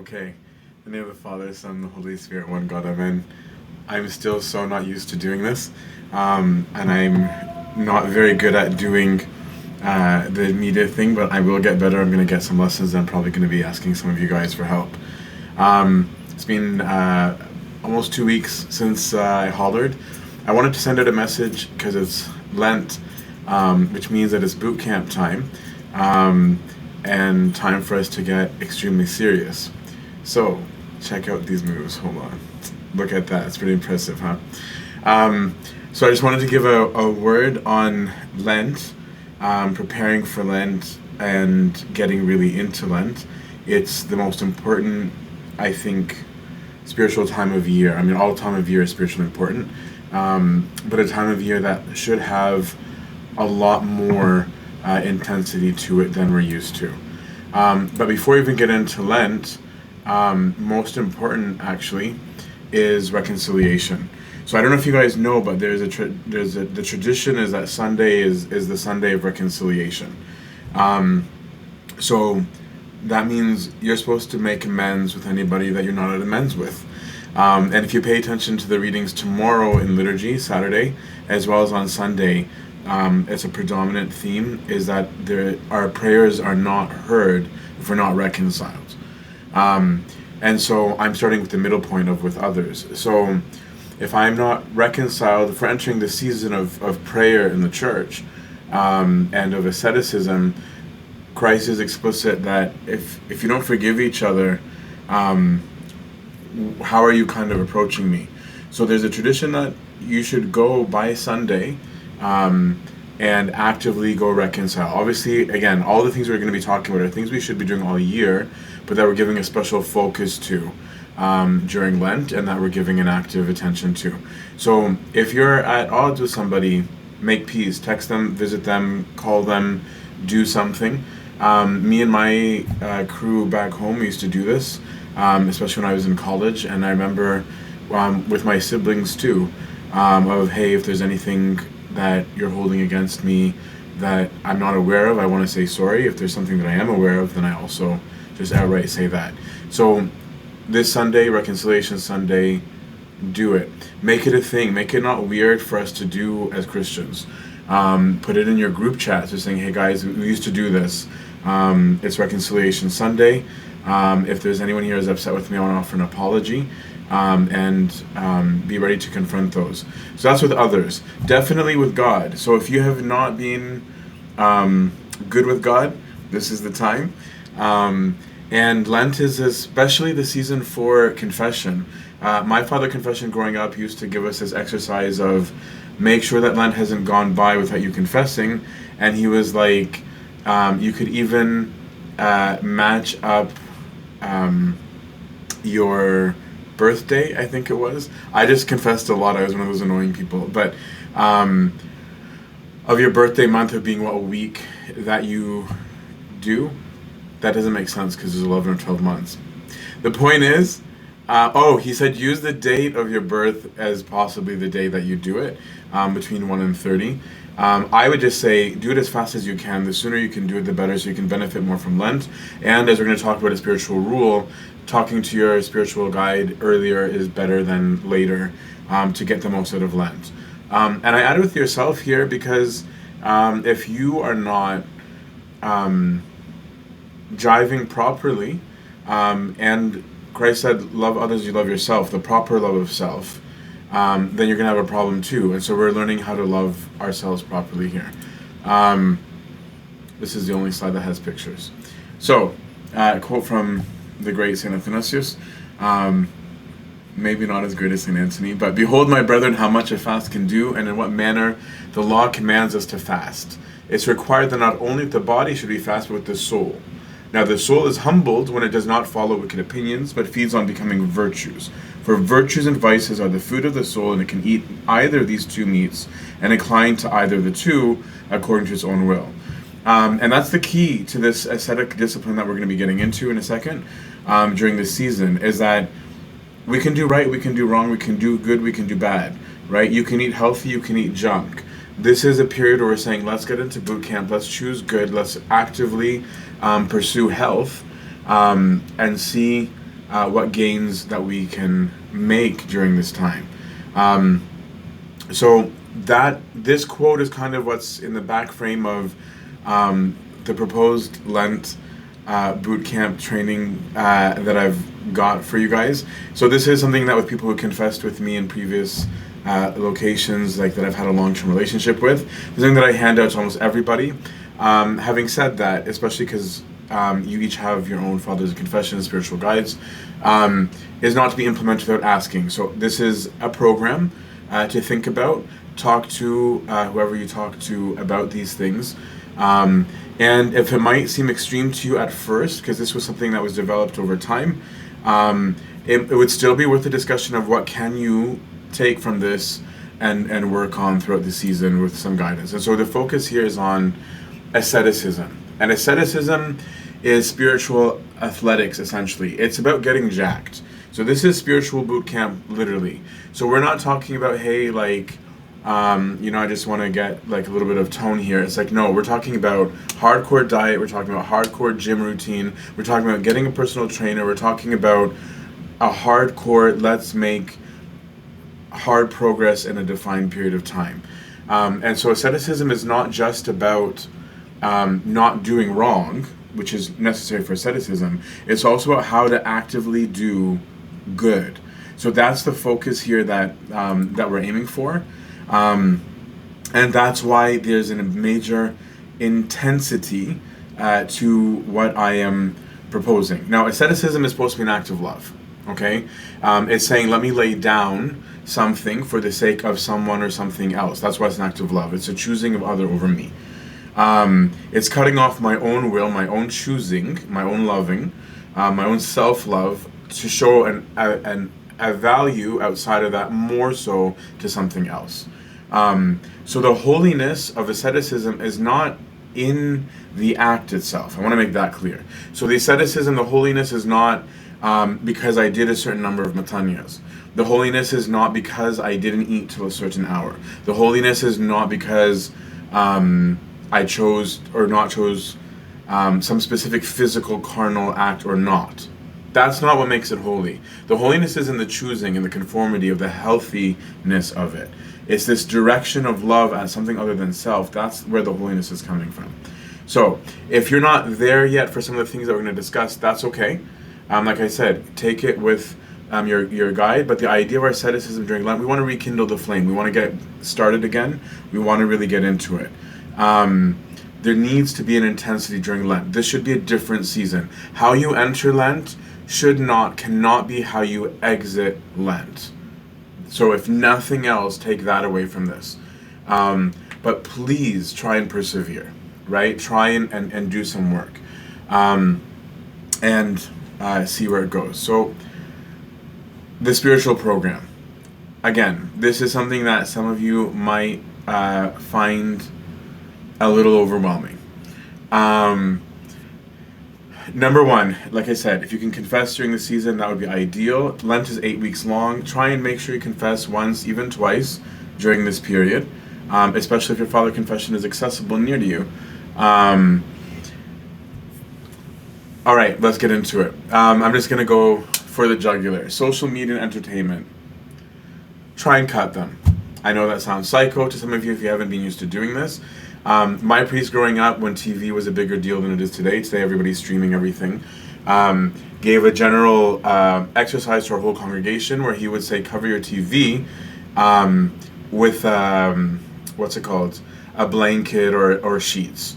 Okay. In the name of the Father, Son, and the Holy Spirit, one God, amen. I'm still so not used to doing this, and I'm not very good at doing the media thing, but I will get better. I'm going to get some lessons. I'm probably going to be asking some of you guys for help. It's been almost 2 weeks since I hollered. I wanted to send out a message because it's Lent, which means that it's boot camp time, and time for us to get extremely serious. So, check out these moves. Hold on. Look at that. It's pretty impressive, huh? So I just wanted to give a word on Lent, preparing for Lent and getting really into Lent. It's the most important, I think, spiritual time of year. I mean, all time of year is spiritually important, but a time of year that should have a lot more intensity to it than we're used to. But before we even get into Lent, most important actually is reconciliation. So I don't know if you guys know, but the tradition is that Sunday is the Sunday of reconciliation. So that means you're supposed to make amends with anybody that you're not at amends with. And if you pay attention to the readings tomorrow in liturgy, Saturday, as well as on Sunday, it's a predominant theme is that our prayers are not heard if we're not reconciled. And so I'm starting with the middle point of with others. So if I'm not reconciled, if we're entering the season of prayer in the church, and of asceticism, Christ is explicit that if you don't forgive each other, how are you kind of approaching me? So there's a tradition that you should go by Sunday, and actively go reconcile. Obviously, again, all the things we're going to be talking about are things we should be doing all year, but that we're giving a special focus to during Lent, and that we're giving an active attention to. So if you're at odds with somebody, make peace. Text them, visit them, call them, do something. Me and my crew back home used to do this, especially when I was in college, and I remember with my siblings too, of, hey, if there's anything that you're holding against me that I'm not aware of, I want to say sorry. If there's something that I am aware of, then I also just outright say that. So this Sunday, Reconciliation Sunday, do it. Make it a thing. Make it not weird for us to do as Christians. Put it in your group chat, just saying, hey guys, we used to do this. It's Reconciliation Sunday. If there's anyone here who's upset with me, I want to offer an apology. And be ready to confront those. So that's with others. Definitely with God. So if you have not been good with God, this is the time. And Lent is especially the season for confession. My father confession growing up used to give us this exercise of make sure that Lent hasn't gone by without you confessing. And he was like, you could even match up your birthday, I think it was. I just confessed a lot. I was one of those annoying people. But of your birthday month of being what week that you do, that doesn't make sense because there's 11 or 12 months. The point is, he said use the date of your birth as possibly the day that you do it, between 1 and 30. I would just say do it as fast as you can. The sooner you can do it, the better, so you can benefit more from Lent. And as we're going to talk about a spiritual rule, talking to your spiritual guide earlier is better than later, to get the most out of Lent. And I add with yourself here because if you are not jiving properly, and Christ said, love others, you love yourself, the proper love of self, then you're going to have a problem too. And so we're learning how to love ourselves properly here. This is the only slide that has pictures. So, a quote from the great St. Athanasius, maybe not as great as St. Anthony, but behold, my brethren, how much a fast can do, and in what manner the law commands us to fast. It's required that not only the body should be fast, but with the soul. Now the soul is humbled when it does not follow wicked opinions, but feeds on becoming virtues. For virtues and vices are the food of the soul, and it can eat either of these two meats, and incline to either of the two according to its own will. And that's the key to this ascetic discipline that we're going to be getting into in a second, during this season, is that we can do right, we can do wrong, we can do good, we can do bad, right? You can eat healthy, you can eat junk. This is a period where we're saying, let's get into boot camp, let's choose good, let's actively pursue health, and see what gains that we can make during this time. So that this quote is kind of what's in the back frame of the proposed Lent boot camp training that I've got for you guys. So this is something that with people who confessed with me in previous locations, like that I've had a long-term relationship with, the thing that I hand out to almost everybody. Having said that, especially because you each have your own fathers of confession and spiritual guides, is not to be implemented without asking. So this is a program to think about, talk to whoever you talk to about these things. And if it might seem extreme to you at first, because this was something that was developed over time, it would still be worth the discussion of what can you take from this and work on throughout the season with some guidance. And so the focus here is on asceticism. And asceticism is spiritual athletics, essentially. It's about getting jacked. So this is spiritual boot camp, literally. So we're not talking about, hey, like, I just want to get like a little bit of tone here. It's like, no, we're talking about hardcore diet. We're talking about hardcore gym routine. We're talking about getting a personal trainer. We're talking about a hardcore, let's make hard progress in a defined period of time. And so asceticism is not just about not doing wrong, which is necessary for asceticism. It's also about how to actively do good. So that's the focus here that we're aiming for. And that's why there's a major intensity to what I am proposing. Now, asceticism is supposed to be an act of love, okay? It's saying, let me lay down something for the sake of someone or something else. That's why it's an act of love. It's a choosing of other over me. It's cutting off my own will, my own choosing, my own loving, my own self-love to show a value outside of that, more so to something else. So the holiness of asceticism is not in the act itself. I want to make that clear. So the asceticism, the holiness is not because I did a certain number of matanyas. The holiness is not because I didn't eat till a certain hour. The holiness is not because I chose or not chose some specific physical carnal act or not. That's not what makes it holy. The holiness is in the choosing and the conformity of the healthiness of it. It's this direction of love at something other than self. That's where the holiness is coming from. So if you're not there yet for some of the things that we're going to discuss, that's okay. Like I said, take it with your guide. But the idea of our asceticism during Lent, we want to rekindle the flame. We want to get started again. We want to really get into it. There needs to be an intensity during Lent. This should be a different season. How you enter Lent cannot be how you exit Lent. So if nothing else, take that away from this. But please try and persevere, right? Try and do some work and see where it goes. So the spiritual program. Again, this is something that some of you might find a little overwhelming. Number one, like I said, if you can confess during the season, that would be ideal. Lent is 8 weeks long. Try and make sure you confess once, even twice, during this period, especially if your father confession is accessible near to you. All right, let's get into it. I'm just going to go for the jugular. Social media and entertainment. Try and cut them. I know that sounds psycho to some of you if you haven't been used to doing this. My priest growing up, when TV was a bigger deal than it is today, everybody's streaming everything, gave a general exercise to our whole congregation where he would say, cover your TV with, what's it called, a blanket or sheets.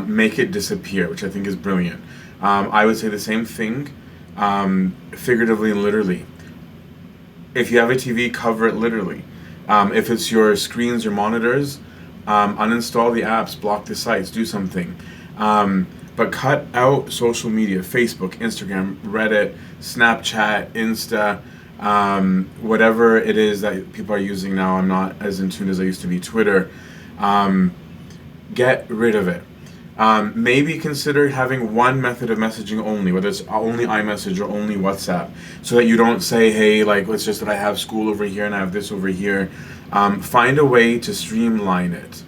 Make it disappear, which I think is brilliant. I would say the same thing, figuratively and literally. If you have a TV, cover it literally. If it's your screens or monitors, uninstall the apps, block the sites, do something. But cut out social media, Facebook, Instagram, Reddit, Snapchat, Insta, whatever it is that people are using now. I'm not as in tune as I used to be. Twitter. Get rid of it. Maybe consider having one method of messaging only, whether it's only iMessage or only WhatsApp, so that you don't say, hey, like, it's just that I have school over here and I have this over here. Find a way to streamline it.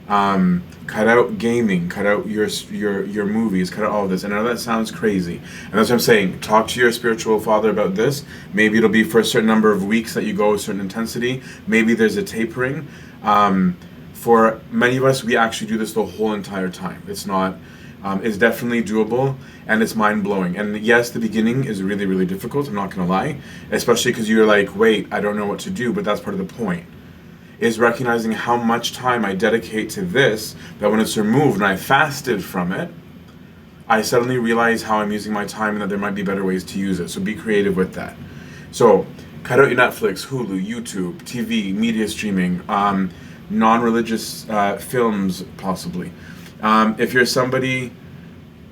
Cut out gaming, cut out your movies, cut out all of this. And I know that sounds crazy, and that's what I'm saying. Talk to your spiritual father about this. Maybe it'll be for a certain number of weeks that you go a certain intensity. Maybe there's a tapering. For many of us, we actually do this the whole entire time. It's not. It's definitely doable, and it's mind-blowing. And yes, the beginning is really, really difficult, I'm not going to lie, especially because you're like, wait, I don't know what to do, but that's part of the point, is recognizing how much time I dedicate to this, that when it's removed and I fasted from it, I suddenly realize how I'm using my time and that there might be better ways to use it. So be creative with that. So cut out your Netflix, Hulu, YouTube, TV, media streaming, non-religious films possibly. If you're somebody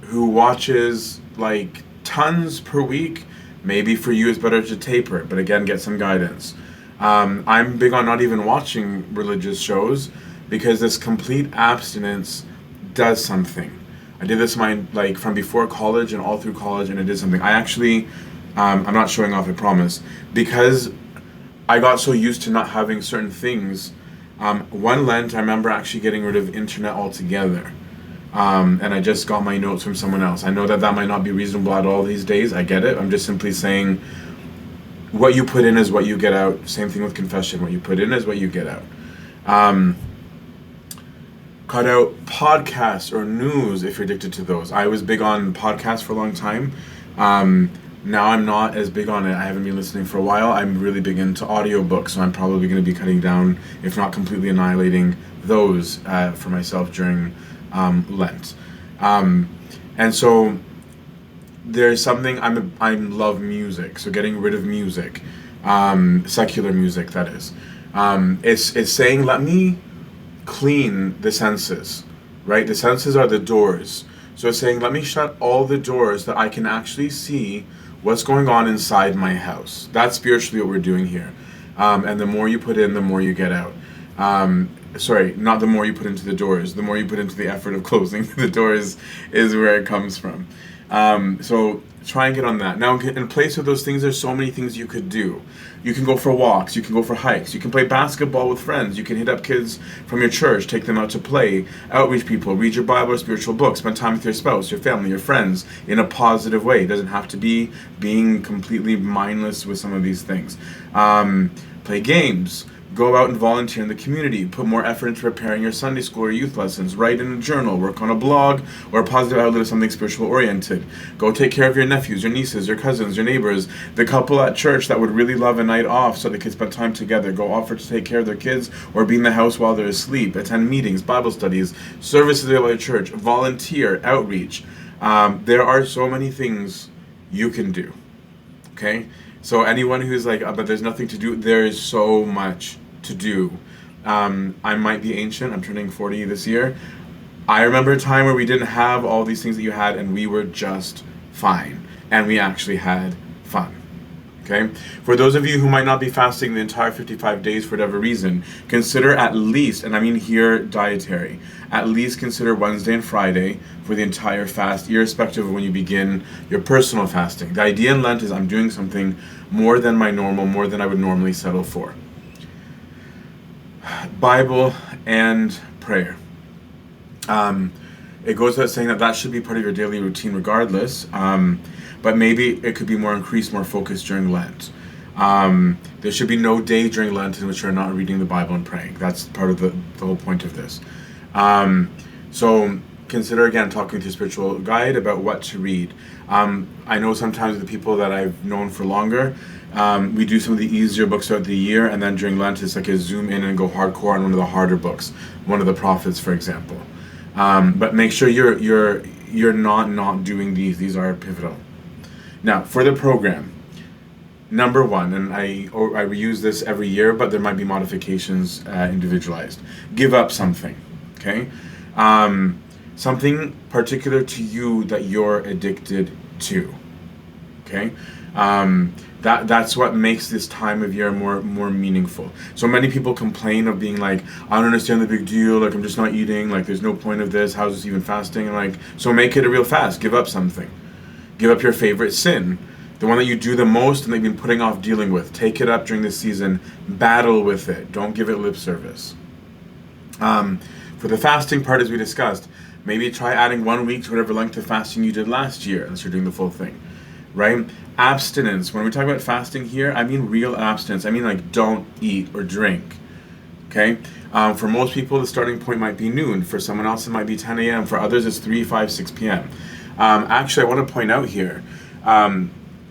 who watches like tons per week, maybe for you it's better to taper it, but again, get some guidance. I'm big on not even watching religious shows because this complete abstinence does something. I did this from before college and all through college, and it did something. I actually, I'm not showing off, I promise, because I got so used to not having certain things. One Lent, I remember actually getting rid of internet altogether. And I just got my notes from someone else. I know that might not be reasonable at all these days. I get it. I'm just simply saying what you put in is what you get out. Same thing with confession. What you put in is what you get out. Cut out podcasts or news if you're addicted to those. I was big on podcasts for a long time. Now I'm not as big on it. I haven't been listening for a while. I'm really big into audiobooks, so I'm probably going to be cutting down, if not completely annihilating, those for myself during Lent. And so there's something, I love music, so getting rid of music, secular music that is. It's saying, let me clean the senses, right? The senses are the doors. So it's saying, let me shut all the doors that I can actually see what's going on inside my house. That's spiritually what we're doing here. And the more you put in, the more you get out. Sorry, not the more you put into the doors, the more you put into the effort of closing the doors is where it comes from. So try and get on that. Now, in place of those things, there's so many things you could do. You can go for walks, you can go for hikes, you can play basketball with friends, you can hit up kids from your church, take them out to play, outreach people, read your Bible or spiritual books, spend time with your spouse, your family, your friends in a positive way. It doesn't have to be being completely mindless with some of these things. Play games. Go out and volunteer in the community. Put more effort into preparing your Sunday school or youth lessons. Write in a journal. Work on a blog or a positive outlet of something spiritual oriented. Go take care of your nephews, your nieces, your cousins, your neighbors. The couple at church that would really love a night off so they could spend time together. Go offer to take care of their kids or be in the house while they're asleep. Attend meetings, Bible studies, services at your church. Volunteer, outreach. There are so many things you can do. Okay? So anyone who's like, but there's nothing to do, there is so much to do. I might be ancient. I'm turning 40 this year. I remember a time where we didn't have all these things that you had, and we were just fine, and we actually had fun. Okay? For those of you who might not be fasting the entire 55 days for whatever reason, consider at least, and I mean here dietary, at least consider Wednesday and Friday for the entire fast, irrespective of when you begin your personal fasting. The idea in Lent is I'm doing something more than my normal, more than I would normally settle for. Bible and prayer. It goes without saying that should be part of your daily routine regardless, but maybe it could be more increased, more focused during Lent. There should be no day during Lent in which you're not reading the Bible and praying. That's part of the whole point of this. So consider again talking to your spiritual guide about what to read. I know sometimes the people that I've known for longer, we do some of the easier books throughout the year, and then during Lent it's like a zoom in and go hardcore on one of the harder books, one of the prophets, for example. But make sure you're not doing these. These are pivotal. Now for the program, number one, and I reuse this every year, but there might be modifications individualized. Give up something. Okay, something particular to you that you're addicted to. Okay. That's what makes this time of year more meaningful. So many people complain of being like, I don't understand the big deal, like I'm just not eating, like there's no point of this, how's this even fasting? And like, so make it a real fast. Give up something. Give up your favorite sin, the one that you do the most and that you've been putting off dealing with. Take it up during this season. Battle with it. Don't give it lip service. For the fasting part, as we discussed, maybe try adding 1 week to whatever length of fasting you did last year, unless you're doing the full thing, right? Abstinence. When we talk about fasting here, I mean real abstinence. I mean like don't eat or drink, okay? For most people, the starting point might be noon. For someone else, it might be 10 a.m. For others, it's 3, 5, 6 p.m. Actually, I want to point out here,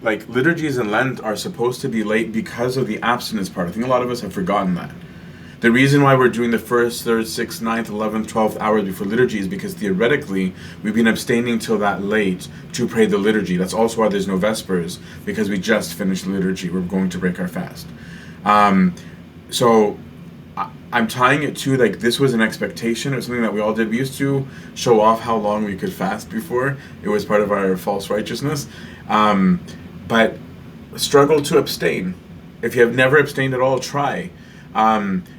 like liturgies in Lent are supposed to be late because of the abstinence part. I think a lot of us have forgotten that. The reason why we're doing the 1st, 3rd, 6th, 9th, 11th, 12th hours before liturgy is because theoretically we've been abstaining till that late to pray the liturgy. That's also why there's no Vespers, because we just finished the liturgy. We're going to break our fast. So I'm tying it to like this was an expectation. It was something that we all did. We used to show off how long we could fast before. It was part of our false righteousness. But struggle to abstain. If you have never abstained at all, try.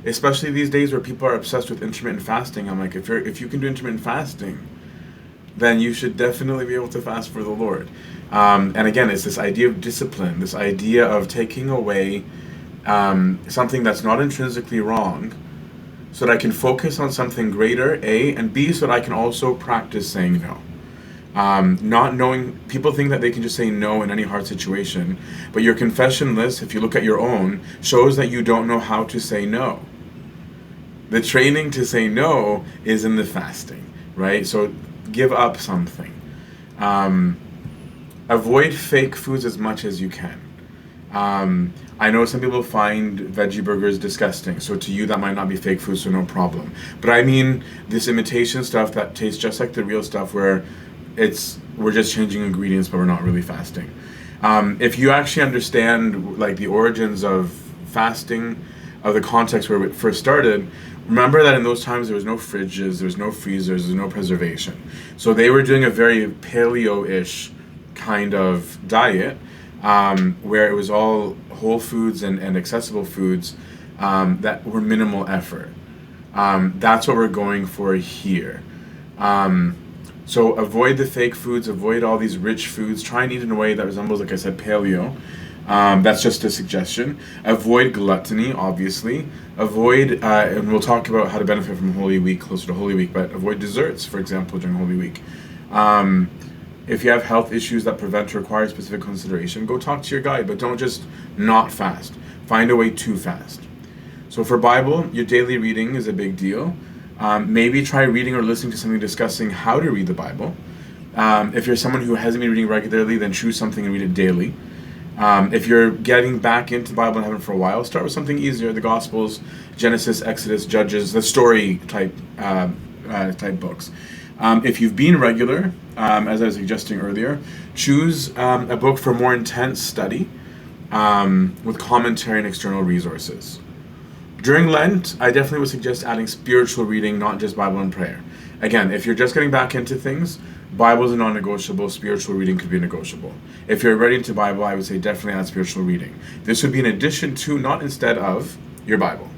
Especially these days where people are obsessed with intermittent fasting. I'm like, if you can do intermittent fasting, then you should definitely be able to fast for the Lord. And again, it's this idea of discipline, this idea of taking away something that's not intrinsically wrong, so that I can focus on something greater, A, and B, so that I can also practice saying no. Not knowing, people think that they can just say no in any hard situation, but your confession list, if you look at your own, shows that you don't know how to say no. The training to say no is in the fasting, right? So give up something. Avoid fake foods as much as you can. I know some people find veggie burgers disgusting, so to you that might not be fake food, so no problem. But I mean this imitation stuff that tastes just like the real stuff, where we're just changing ingredients, but we're not really fasting. If you actually understand like the origins of fasting, of the context where it first started, remember that in those times there was no fridges, there was no freezers, there was no preservation. So they were doing a very paleo-ish kind of diet, where it was all whole foods and accessible foods that were minimal effort. That's what we're going for here. So avoid the fake foods, avoid all these rich foods. Try and eat in a way that resembles, like I said, paleo. That's just a suggestion. Avoid gluttony, obviously. Avoid, and we'll talk about how to benefit from Holy Week, closer to Holy Week, but avoid desserts, for example, during Holy Week. If you have health issues that prevent or require specific consideration, go talk to your guide, but don't just not fast. Find a way to fast. So for Bible, your daily reading is a big deal. Maybe try reading or listening to something discussing how to read the Bible. If you're someone who hasn't been reading regularly, then choose something and read it daily. If you're getting back into the Bible and haven't for a while, start with something easier: the Gospels, Genesis, Exodus, Judges, the story type books. If you've been regular, as I was suggesting earlier, choose a book for more intense study with commentary and external resources. During Lent, I definitely would suggest adding spiritual reading, not just Bible and prayer. Again, if you're just getting back into things, Bible is a non-negotiable, spiritual reading could be negotiable. If you're already into Bible, I would say definitely add spiritual reading. This would be in addition to, not instead of, your Bible.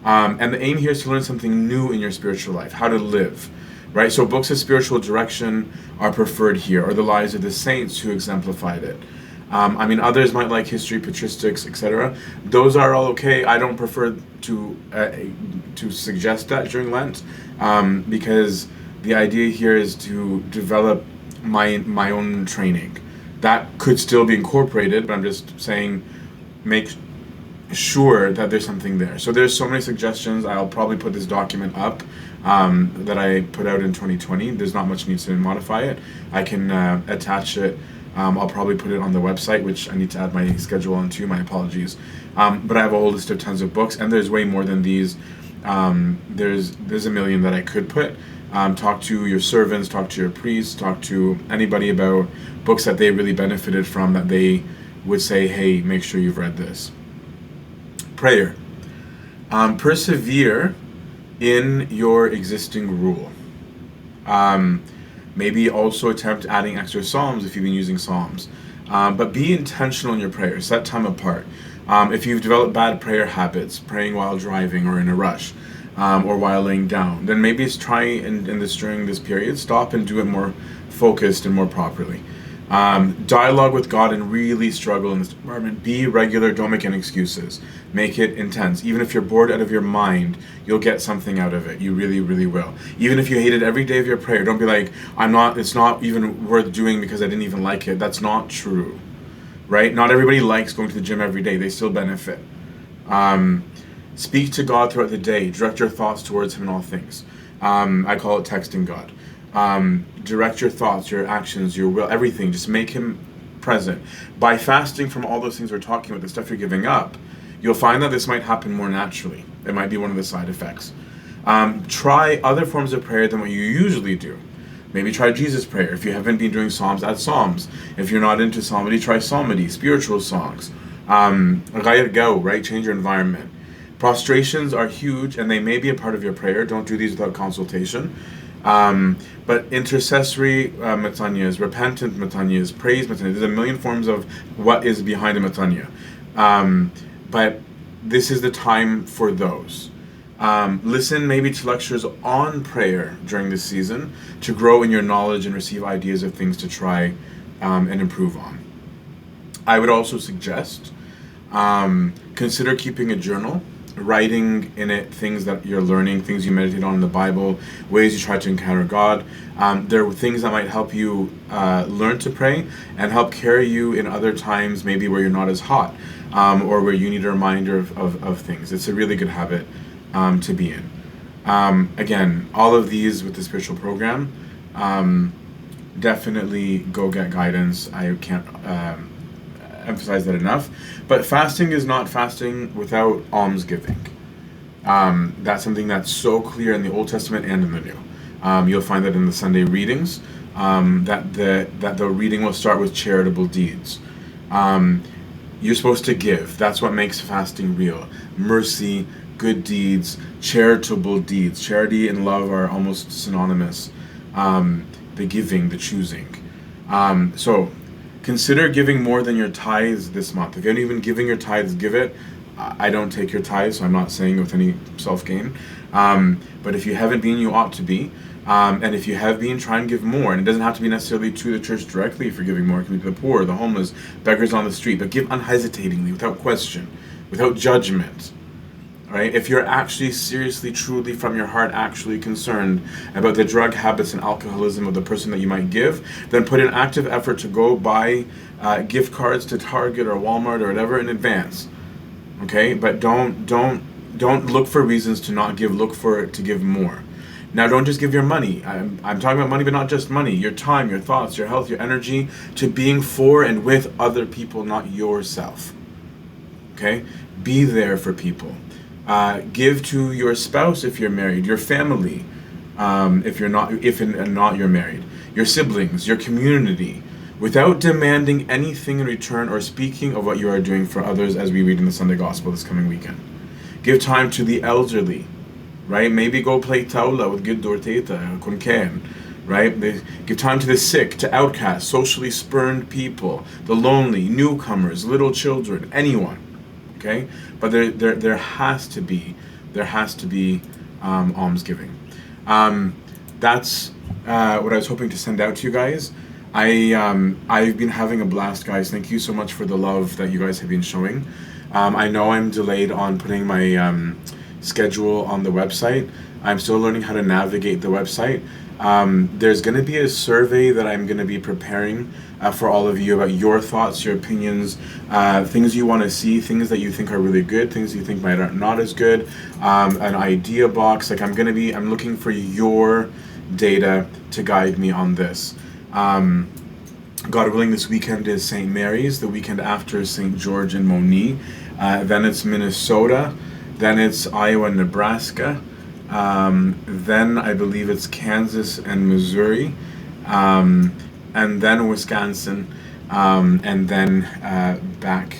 And the aim here is to learn something new in your spiritual life, how to live, right? So books of spiritual direction are preferred here, or the lives of the saints who exemplified it. Others might like history, patristics, etc. Those are all okay. I don't prefer to suggest that during Lent, because the idea here is to develop my own training. That could still be incorporated, but I'm just saying make sure that there's something there. So there's so many suggestions. I'll probably put this document up that I put out in 2020. There's not much need to modify it. I can attach it. I'll probably put it on the website, which I need to add my schedule onto. My apologies. But I have a whole list of tons of books, and there's way more than these. There's a million that I could put. Talk to your servants, talk to your priests, talk to anybody about books that they really benefited from, that they would say, hey, make sure you've read this. Prayer. Persevere in your existing rule. Maybe also attempt adding extra psalms if you've been using psalms. But be intentional in your prayers. Set time apart. If you've developed bad prayer habits, praying while driving or in a rush, or while laying down, then maybe it's try during this period, stop and do it more focused and more properly. Dialogue with God and really struggle in this department. Be regular, don't make any excuses. Make it intense. Even if you're bored out of your mind, you'll get something out of it. You really, really will. Even if you hate it every day of your prayer, don't be like, it's not even worth doing because I didn't even like it. That's not true, right? Not everybody likes going to the gym every day. They still benefit. Speak to God throughout the day. Direct your thoughts towards Him in all things. I call it texting God. Direct your thoughts, your actions, your will, everything. Just make Him present. By fasting from all those things we're talking about, the stuff you're giving up, you'll find that this might happen more naturally. It might be one of the side effects. Try other forms of prayer than what you usually do. Maybe try Jesus prayer. If you haven't been doing Psalms, add Psalms. If you're not into psalmody, try psalmody, spiritual songs. Go, right? Change your environment. Prostrations are huge, and they may be a part of your prayer. Don't do these without consultation. But intercessory matanyas, repentant matanyas, praise matanyas. There's a million forms of what is behind a matanya. But this is the time for those. Listen maybe to lectures on prayer during this season to grow in your knowledge and receive ideas of things to try and improve on. I would also suggest consider keeping a journal, writing in it things that you're learning, things you meditate on in the Bible, ways you try to encounter God. There are things that might help you learn to pray and help carry you in other times maybe where you're not as hot or where you need a reminder of things. It's a really good habit to be in. Again, all of these with the spiritual program, definitely go get guidance. I can't emphasize that enough. But fasting is not fasting without almsgiving. That's something that's so clear in the Old Testament and in the New. You'll find that in the Sunday readings, that the reading will start with charitable deeds. You're supposed to give. That's what makes fasting real. Mercy, good deeds, charitable deeds. Charity and love are almost synonymous. The giving, the choosing. So consider giving more than your tithes this month. If you're not even giving your tithes, give it. I don't take your tithes, so I'm not saying with any self-gain. But if you haven't been, you ought to be. And if you have been, try and give more. And it doesn't have to be necessarily to the church directly if you're giving more. It can be to the poor, the homeless, beggars on the street. But give unhesitatingly, without question, without judgment. Right? If you're actually seriously, truly, from your heart, actually concerned about the drug habits and alcoholism of the person that you might give, then put in active effort to go buy gift cards to Target or Walmart or whatever in advance. Okay? But don't look for reasons to not give. Look for it to give more. Now, don't just give your money. I'm talking about money, but not just money. Your time, your thoughts, your health, your energy to being for and with other people, not yourself. Okay? Be there for people. Give to your spouse if you're married, your family if you're married, your siblings, your community, without demanding anything in return or speaking of what you are doing for others, as we read in the Sunday Gospel this coming weekend. Give time to the elderly, right? Maybe go play taula with good dorteta, kunken, right? Give time to the sick, to outcasts, socially spurned people, the lonely, newcomers, little children, anyone. Okay, but there has to be almsgiving. That's what I was hoping to send out to you guys. I've been having a blast, guys. Thank you so much for the love that you guys have been showing. I know I'm delayed on putting my schedule on the website. I'm still learning how to navigate the website. There's going to be a survey that I'm going to be preparing for all of you about your thoughts, your opinions, things you want to see, things that you think are really good, things you think might are not as good, an idea box. Like I'm looking for your data to guide me on this. God willing, this weekend is St. Mary's. The weekend after is St. George and Moni. Then it's Minnesota. Then it's Iowa and Nebraska. Then I believe it's Kansas and Missouri, and then Wisconsin, and then back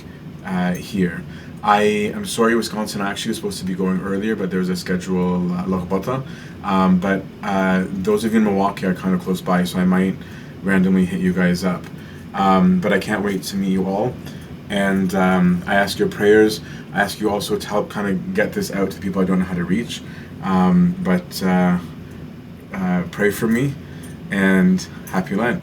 here. I am sorry, Wisconsin actually was supposed to be going earlier, but there's a schedule lachbata. But those of you in Milwaukee are kind of close by, so I might randomly hit you guys up. But I can't wait to meet you all. And I ask your prayers. I ask you also to help kind of get this out to people I don't know how to reach. But pray for me, and happy Lent.